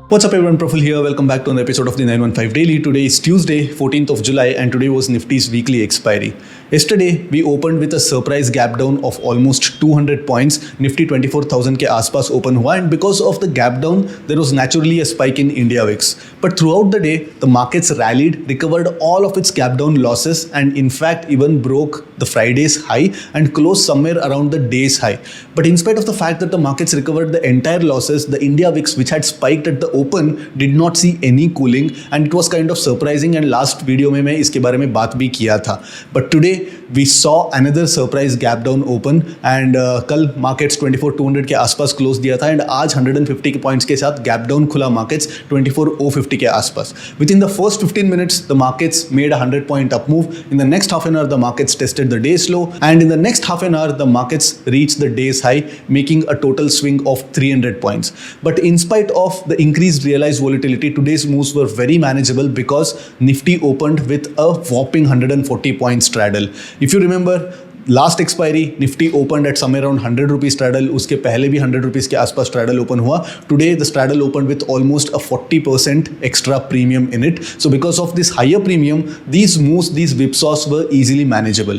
What's up everyone, Profil here. Welcome back to another episode of the 915 Daily. Today is Tuesday, 14th of July and today was Nifty's weekly expiry. Yesterday, we opened with a surprise gap down of almost 200 points. Nifty 24,000 के आसपास open हुआ and because of the gap down, there was naturally a spike in India VIX. But throughout the day, the markets rallied, recovered all of its gap down losses and in fact even broke the Friday's high and closed somewhere around the day's high. But in spite of the fact that the markets recovered the entire losses, the India VIX, which had spiked at the open, did not see any cooling and it was kind of surprising and last video में मैं इसके बारे में बात भी किया था. But today we saw another surprise gap down open and कल markets 24,200 के आसपास close दिया था and आज 150 के points के साथ gap down खुला markets 24,050 के आसपास. Within the first 15 minutes the markets made a 100-point up move. In the next half an hour the markets tested the day's low and in the next half an hour the markets reached the day's high, making a total swing of 300 points. But in spite of the increased realized volatility, today's moves were very manageable because Nifty opened with a whopping 140 point straddle. If you remember, last expiry Nifty open at somewhere around 100 rupees straddle, उसके पहले भी 100 rupees के आसपास straddle open हुआ. Today the straddle open with almost a 40% extra premium in it. So because of this higher premium, these moves, these whipsaws were easily manageable.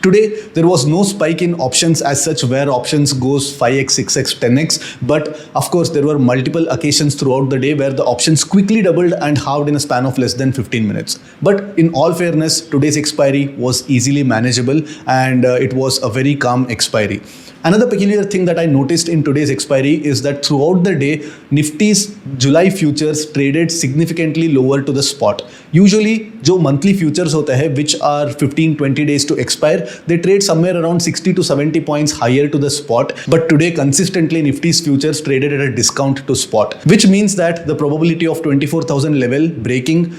Today there was no spike in options as such where options goes 5x, 6x, 10x, but of course there were multiple occasions throughout the day where the options quickly doubled and halved in a span of less than 15 minutes. But in all fairness, today's expiry was easily manageable and it was a very calm expiry. Another peculiar thing that I noticed in today's expiry is that throughout the day, Nifty's July futures traded significantly lower to the spot. Usually, जो monthly futures होते हैं, which are 15-20 days to expire, they trade somewhere around 60 to 70 points higher to the spot. But today, consistently, Nifty's futures traded at a discount to spot, which means that the probability of 24,000 level breaking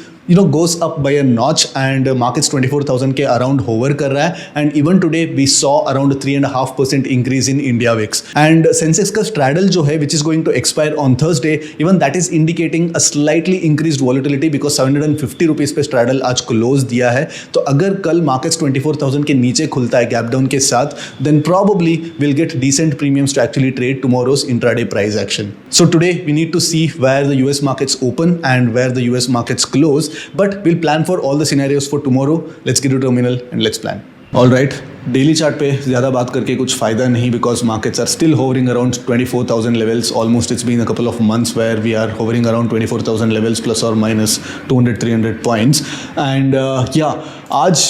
goes up by a notch and markets 24,000 के around hover कर रहा है. And even today we saw around 3.5% increase in India VIX. And Sensex का straddle जो है which is going to expire on Thursday, even that is indicating a slightly increased volatility because 750 rupees पे straddle आज close दिया है. तो अगर कल markets 24,000 के नीचे खुलता है gap down के साथ, then probably we'll get decent premiums to actually trade tomorrow's intraday price action. So today we need to see where the US markets open and where the US markets close. But we'll plan for all the scenarios for tomorrow. Let's get to terminal and let's plan. All right, daily chart पे ज़्यादा बात करके कुछ फ़ायदा नहीं because markets are still hovering around 24,000 levels. Almost it's been a couple of months where we are hovering around 24,000 levels plus और minus 200-300 points. And आज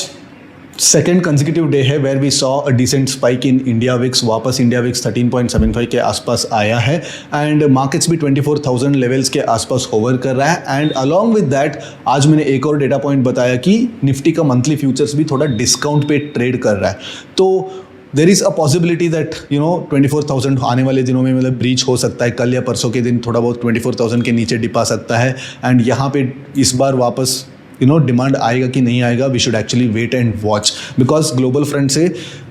second consecutive day है where we saw a decent spike in India VIX. वापस India VIX 13.75 के आसपास आया है and markets भी 24,000 levels के आसपास होवर कर रहा है. एंड अलॉन्ग विद दैट आज मैंने एक और डेटा पॉइंट बताया कि निफ्टी का मंथली फ्यूचर्स भी थोड़ा डिस्काउंट पे ट्रेड कर रहा है. तो there is a possibility that 24,000 आने वाले दिनों में मतलब ब्रीच हो सकता है. कल या परसों के दिन थोड़ा बहुत 24,000 के नीचे डिप आ सकता है एंड यहाँ पे इस बार वापस डिमांड आएगा कि नहीं आएगा. We should actually wait and watch because global front से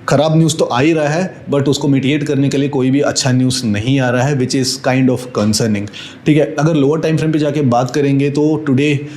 खराब न्यूज़ तो आ ही रहा है बट उसको मिटिगेट करने के लिए कोई भी अच्छा न्यूज़ नहीं आ रहा है which is kind of concerning. ठीक है, अगर लोअर टाइम फ्रेम पे जाके बात करेंगे तो today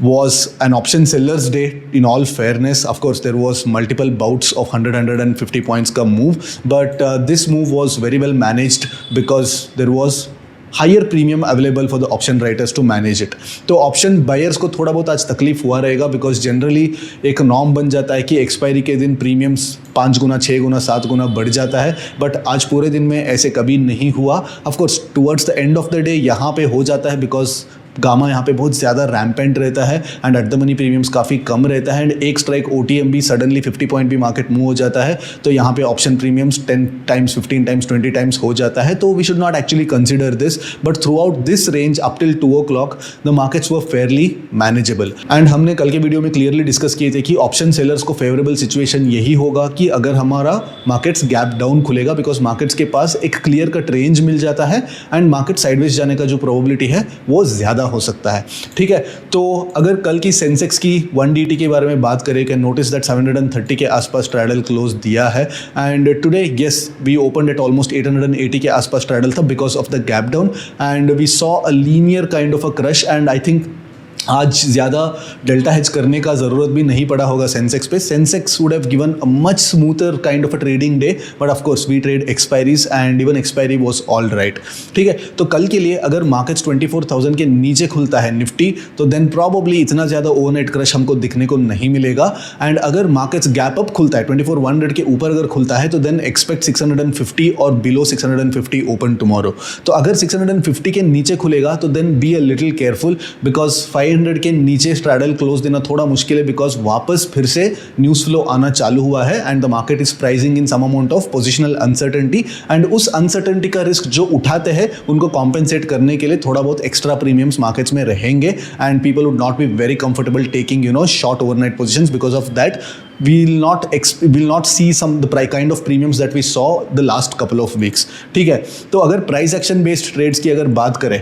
was an option sellers day in all fairness. Of course there was multiple bouts of 150 points ka move but this move was very well managed because there was higher premium available for the option writers to manage it. तो option buyers को थोड़ा बहुत आज तकलीफ हुआ रहेगा because generally एक norm बन जाता है कि एक्सपायरी के दिन प्रीमियम्स 5 गुना 6 गुना 7 गुना बढ़ जाता है बट आज पूरे दिन में ऐसे कभी नहीं हुआ. Of course towards the end of the day यहाँ पे हो जाता है बिकॉज गामा यहाँ पे बहुत ज़्यादा रैम्पेंट रहता है and at the money premiums काफ़ी कम रहता है एंड एक स्ट्राइक OTM भी सडनली 50 पॉइंट भी मार्केट मूव हो जाता है तो यहाँ पे option premiums 10 times 15 times 20 times हो जाता है. तो we should not actually consider this but throughout this range up till 2 o'clock the markets were fairly manageable. And हमने कल के वीडियो में क्लियरली डिस्कस किए थे कि ऑप्शन सेलर्स को फेवरेबल सिचुएशन यही होगा कि अगर हमारा मार्केट्स गैप डाउन खुलेगा बिकॉज मार्केट्स के पास एक क्लियर कट रेंज मिल जाता है एंड मार्केट साइडवेज जाने का जो प्रोबेबिलिटी है वो ज़्यादा हो सकता है. ठीक है, तो अगर कल की सेंसेक्स की 1DT के बारे में बात करें कैन नोटिस दैट 730 के आसपास स्ट्रैडल क्लोज दिया है and today yes we opened at almost 880 के आसपास स्ट्रैडल था because of the gap down and we saw a linear kind of a crush and I think आज ज़्यादा डेल्टा हेज करने का ज़रूरत भी नहीं पड़ा होगा सेंसेक्स पे. Sensex would have given a much smoother kind of a trading day, but of course we trade expiries and even expiry was all right. ठीक है, तो कल के लिए अगर मार्केट्स 24,000 के नीचे खुलता है निफ्टी, तो देन प्रॉबली इतना ज़्यादा ओवरनाइट क्रश हमको दिखने को नहीं मिलेगा. एंड अगर मार्केट्स गैप अप खुलता है 24,100 के ऊपर अगर खुलता है, तो देन एक्सपेक्ट 650 और बिलो 650 ओपन टुमारो. तो अगर 650 के नीचे खुलेगा तो then be a little careful, because 500 के नीचे स्ट्रैडल क्लोज देना थोड़ा मुश्किल है, बिकॉज वापस फिर से न्यूज़ फ्लो आना चालू हुआ है and the market is pricing in some amount of positional uncertainty. And उस अनसर्टेनिटी का रिस्क जो उठाते हैं उनको कॉम्पेंसेट करने के लिए थोड़ा बहुत एक्स्ट्रा प्रीमियम्स मार्केट्स में रहेंगे and people would not be very comfortable taking short overnight positions. Because of that we'll not see the kind of premiums that we saw the last couple of weeks. ठीक है, तो अगर price action based trades की अगर बात करें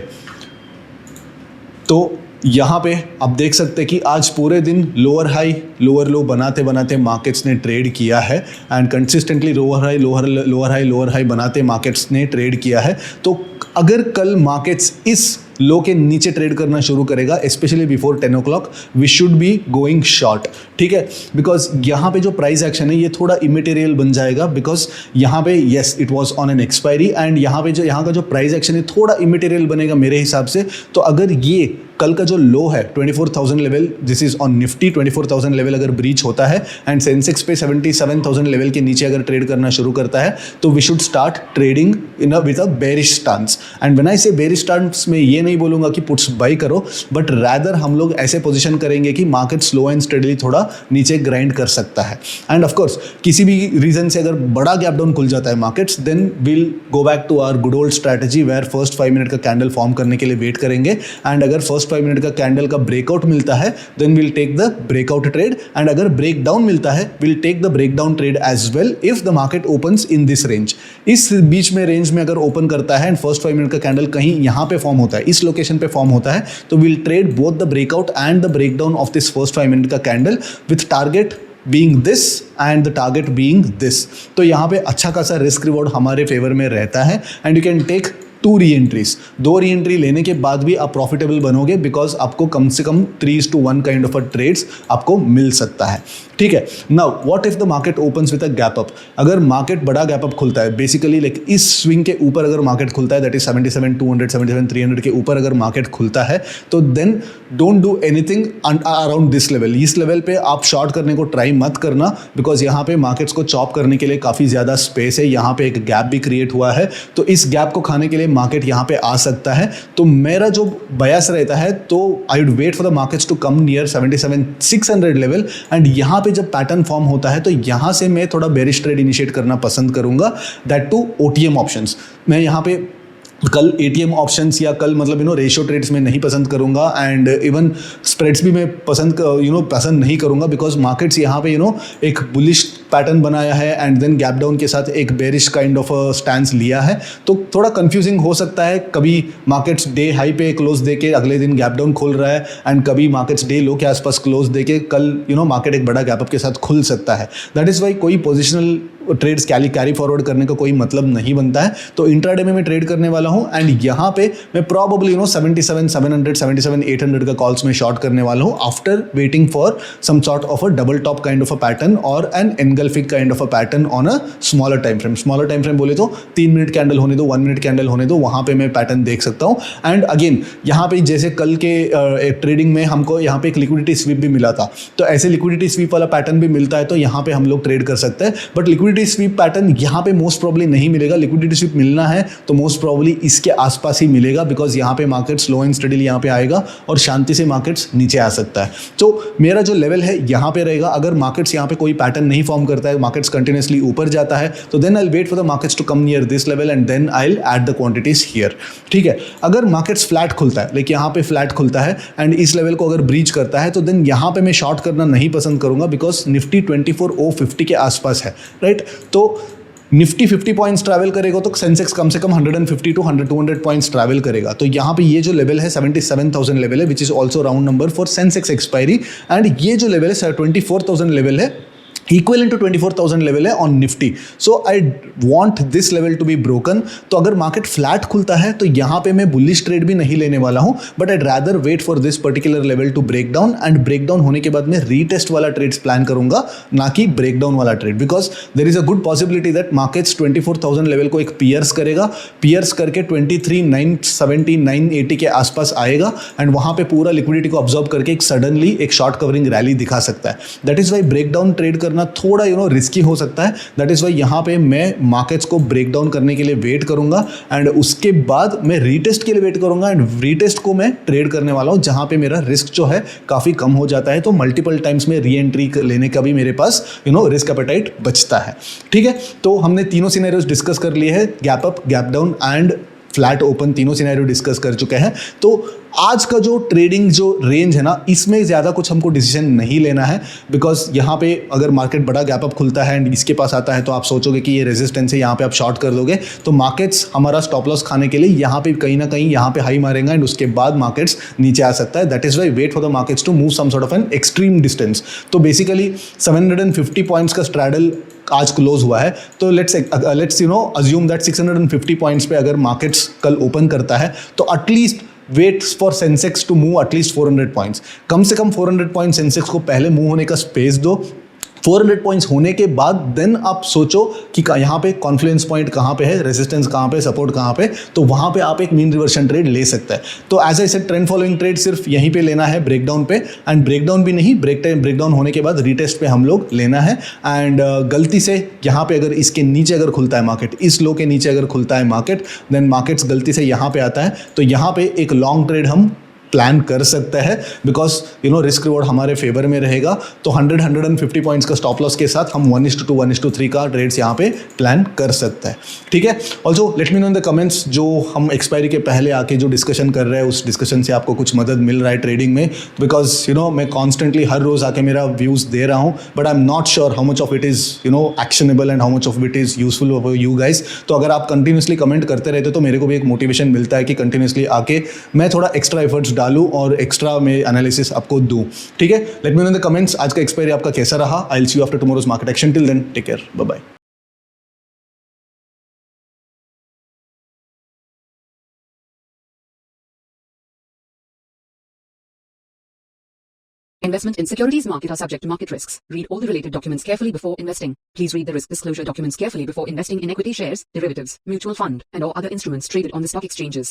तो यहाँ पे आप देख सकते हैं कि आज पूरे दिन लोअर हाई लोअर लो बनाते बनाते मार्केट्स ने ट्रेड किया है एंड कंसिस्टेंटली लोअर हाई बनाते मार्केट्स ने ट्रेड किया है. तो अगर कल मार्केट्स इस लो के नीचे ट्रेड करना शुरू करेगा, specially before 10 o'clock, we should be going short. ठीक है, बिकॉज यहाँ पे जो प्राइस एक्शन है ये थोड़ा इमेटेरियल बन जाएगा, बिकॉज यहाँ पे yes it was on an expiry and यहाँ का जो प्राइस एक्शन है थोड़ा इमेटेरियल बनेगा मेरे हिसाब से. तो अगर ये कल का जो लो है 24,000 level, this is on Nifty, 24,000 level अगर ब्रीच होता है एंड सेंसेक्स पे 77,000 लेवल के नीचे अगर ट्रेड करना शुरू करता है, तो we should start trading with a bearish stance. And when I say bearish stance में ये नहीं बोलूंगा कि पुट्स बाई करो, बट रैदर हम लोग ऐसे पोजीशन करेंगे कि मार्केट स्लो एंड स्टेडली थोड़ा नीचे ग्राइंड कर सकता है. एंड ऑफ कोर्स किसी भी रीजन से अगर बड़ा गैप डाउन खुल जाता है markets, then will go back to our good old strategy where first 5 minute का कैंडल फॉर्म करने के लिए वेट करेंगे एंड अगर फर्स्ट 5 मिनट का कैंडल का ब्रेकआउट मिलता है then will take the breakout trade and अगर ब्रेक डाउन मिलता है will take the break down trade as well if the market opens in this range. इस बीच में रेंज में अगर ओपन करता है एंड फर्स्ट 5 मिनट का कैंडल कहीं यहाँ पे फॉर्म होता है, इस लोकेशन पे फॉर्म होता है, तो will trade both the breakout and the break down of this first 5 minute का candle with target being this and the target being this. तो यहाँ पे अच्छा खासा रिस्क रिवॉर्ड हमारे फेवर में रहता है and you can take 2 re-entries. 2 re-entry लेने के बाद भी आप प्रॉफिटेबल बनोगे, बिकॉज आपको कम से कम 3:1 काइंड ऑफ अ ट्रेड्स आपको मिल सकता है. ठीक है, now what if the market opens with a gap up. अगर मार्केट बड़ा गैप अप खुलता है, बेसिकली लाइक इस स्विंग के ऊपर अगर मार्केट खुलता है, दैट इज 77,200 77,300 के ऊपर अगर मार्केट खुलता है, तो then don't do anything around this level. इस लेवल पे आप शॉर्ट करने को ट्राई मत करना, बिकॉज यहाँ पे मार्केट्स को चॉप करने के लिए काफ़ी ज़्यादा स्पेस है. यहाँ पे एक गैप भी क्रिएट हुआ है, तो इस गैप को खाने के लिए मार्केट यहाँ पे आ सकता है. तो मेरा जो बयास रहता है, तो I would wait for the markets to come near 77,600 level and यहाँ पे जब पैटर्न फॉर्म होता है तो यहाँ से मैं थोड़ा बेरिश ट्रेड इनिशिएट करना पसंद करूंगा, दैट टू ओटीएम ऑप्शंस. मैं यहाँ पे कल एटीएम ऑप्शंस या कल मतलब रेशियो ट्रेड्स में नहीं पसंद करूंगा एंड इवन स्प्रेड्स भी मैं पसंद नहीं करूंगा, बिकॉज मार्केट्स यहाँ पे एक बुलिश पैटर्न बनाया है एंड देन गैप डाउन के साथ एक बेरिश काइंड ऑफ स्टैंस लिया है. तो थोड़ा कंफ्यूजिंग हो सकता है. कभी मार्केट्स डे हाई पे क्लोज देके अगले दिन गैप डाउन खोल रहा है एंड कभी मार्केट्स डे लो के आसपास क्लोज देके कल मार्केट एक बड़ा गैप अप के साथ खुल सकता है. दैट इज़ वाई कोई पोजिशनल ट्रेड्स कैरी फॉरवर्ड करने का कोई मतलब नहीं बनता है. तो इंट्राडे में मैं ट्रेड करने वाला हूं एंड यहाँ पे मैं प्रॉबली 77,700 77,800 का कॉल्स में शॉर्ट करने वाला हूं after waiting for some sort of a double top kind of a pattern और an engulfing kind of a pattern on a smaller time frame. Smaller time frame बोले तो 3 मिनट कैंडल होने दो, 1 minute candle होने दो, वहां पे मैं पैटर्न देख सकता हूं. एंड अगेन यहाँ पे जैसे कल के ट्रेडिंग में हमको यहाँ पे एक लिक्विडिटी स्वीप भी मिला था, तो ऐसे लिक्विडिटी स्वीप वाला पैटर्न भी मिलता है, तो यहाँ पे हम लोग ट्रेड कर सकते हैं. बट लिक्विडिटी स्वीप पैटर्न यहाँ पे मोस्ट प्रॉब्ली नहीं मिलेगा. लिक्विडिटी स्वीप मिलना है तो मोस्ट प्रॉब्ली इसके आसपास ही मिलेगा, बिकॉज यहाँ पे मार्केट स्लो एंड स्टडीली यहाँ पे आएगा और शांति से मार्केट्स नीचे आ सकता है. तो मेरा जो लेवल है यहाँ पे रहेगा. अगर मार्केट्स यहाँ पे कोई पैटर्न नहीं फॉर्म करता है, मार्केट्स कंटिन्यूसली ऊपर जाता है, तो then I will wait for the markets to come near this level and then I will add the quantities here. ठीक है, अगर मार्केट्स फ्लैट खुलता है, लाइक यहाँ पे फ्लैट खुलता है एंड इस लेवल को अगर ब्रीच करता है, तो देन यहाँ पे मैं शॉर्ट करना नहीं पसंद करूंगा, बिकॉज निफ्टी 24,050 के आसपास है, राइट. तो निफ्टी 50 पॉइंट्स ट्रैवल करेगा तो सेंसेक्स कम से कम 150 to 200 पॉइंट्स ट्रैवल करेगा. तो यहाँ पे ये जो लेवल है 77,000 लेवल है, which is also round number for Sensex expiry. And ये जो लेवल है 24,000 लेवल है, इक्वल टू 24,000 लेवल है on Nifty. So I want this level to be broken. तो अगर मार्केट फ्लैट खुलता है तो यहाँ पे मैं बुलिश ट्रेड भी नहीं लेने वाला हूँ, but I'd rather wait for this particular level to break down, and break down होने के बाद मैं रीटेस्ट वाला ट्रेड्स प्लान करूंगा, ना कि ब्रेक डाउन वाला trade. Because there is a good possibility that markets 24,000 level को एक पियर्स करेगा, पियर्स करके 23,970 980 के आसपास आएगा, एंड वहाँ पे पूरा लिक्विडिटी को ऑब्जॉर्व करके एक सडनली एक शॉर्ट कवरिंग रैली दिखा सकता है. That is why break down trade करना थोड़ा रिस्की हो सकता है. दैट इज वाई यहां पे मैं मार्केट्स को ब्रेक डाउन करने के लिए वेट करूंगा, एंड उसके बाद मैं रीटेस्ट के लिए वेट करूंगा, एंड रीटेस्ट को मैं ट्रेड करने वाला हूं जहां पे मेरा रिस्क जो है काफी कम हो जाता है. तो मल्टीपल टाइम्स में री एंट्री लेने का भी मेरे पास रिस्क एपेटाइट बचता है. ठीक है, तो हमने तीनों सिनेरियोस डिस्कस कर लिए हैं, gap up, gap down and flat open, तीनों सिनेरियो डिस्कस कर चुके हैं. तो आज का जो ट्रेडिंग जो रेंज है ना, इसमें ज़्यादा कुछ हमको डिसीजन नहीं लेना है, बिकॉज यहाँ पे अगर मार्केट बड़ा गैप अप खुलता है एंड इसके पास आता है तो आप सोचोगे कि ये रेजिस्टेंस है, यहाँ पे आप शॉर्ट कर दोगे, तो मार्केट्स हमारा स्टॉप लॉस खाने के लिए यहाँ पे कहीं ना कहीं यहाँ पे हाई मारेंगे, एंड उसके बाद मार्केट्स नीचे आ सकता है. That is why wait for the markets to move some sort of an extreme distance. तो बेसिकली 750 पॉइंट्स का स्ट्रैडल आज क्लोज हुआ है, तो लेट्स अज्यूम दैट 650 पॉइंट्स पे अगर मार्केट्स कल ओपन करता है तो at least waits for Sensex to move at least 400 points. कम से कम 400 पॉइंट सेंसेक्स को पहले मूव होने का स्पेस दो. 400 पॉइंट्स होने के बाद देन आप सोचो कि यहाँ पे कॉन्फ्लुएंस पॉइंट कहाँ पे है, रेजिस्टेंस कहाँ पे, सपोर्ट कहाँ पे, तो वहाँ पे आप एक मीन रिवर्शन ट्रेड ले सकते हैं. तो as I said, trend following trade सिर्फ यहीं पे लेना है ब्रेकडाउन पे, एंड ब्रेकडाउन भी नहीं, ब्रेकडाउन होने के बाद रीटेस्ट पे हम लोग लेना है. एंड गलती से यहाँ पे अगर इसके नीचे अगर खुलता है मार्केट, इस लो के नीचे अगर खुलता है मार्केट, देन मार्केट्स गलती से यहाँ पे आता है, तो यहाँ पे एक लॉन्ग ट्रेड हम प्लान कर सकते हैं, बिकॉज रिस्क रिवॉर्ड हमारे फेवर में रहेगा. तो 150 पॉइंट्स का स्टॉप लॉस के साथ हम 1:2 1:3 का ट्रेड्स यहाँ पे प्लान कर सकते हैं. ठीक है, also let me know in the comments, जो हम एक्सपायरी के पहले आके जो डिस्कशन कर रहे हैं उस डिस्कशन से आपको कुछ मदद मिल रहा है ट्रेडिंग में, बिकॉज मैं कॉन्स्टेंटली हर रोज आके मेरा व्यूज दे रहा हूँ, but I am not sure how much of it is actionable and how much of it is useful for you guys. तो अगर आप कंटिन्यूसली कमेंट करते रहते तो मेरे को भी एक मोटिवेशन मिलता है कि कंटिन्यूसली आके मैं थोड़ा एक्स्ट्रा एफर्ट्स डालूं और एक्स्ट्रा में एनालिसिस आपको दूं. ठीक है, let me know in the comments आज का एक्सपायरी आपका कैसा रहा. I will see you after tomorrow's market action. Till then, take care, bye bye. Investment in securities market are subject to market risks. Read all the related documents carefully before investing. Please read the risk disclosure documents carefully before investing in equity shares, derivatives, mutual fund, and or other instruments traded on the stock exchanges.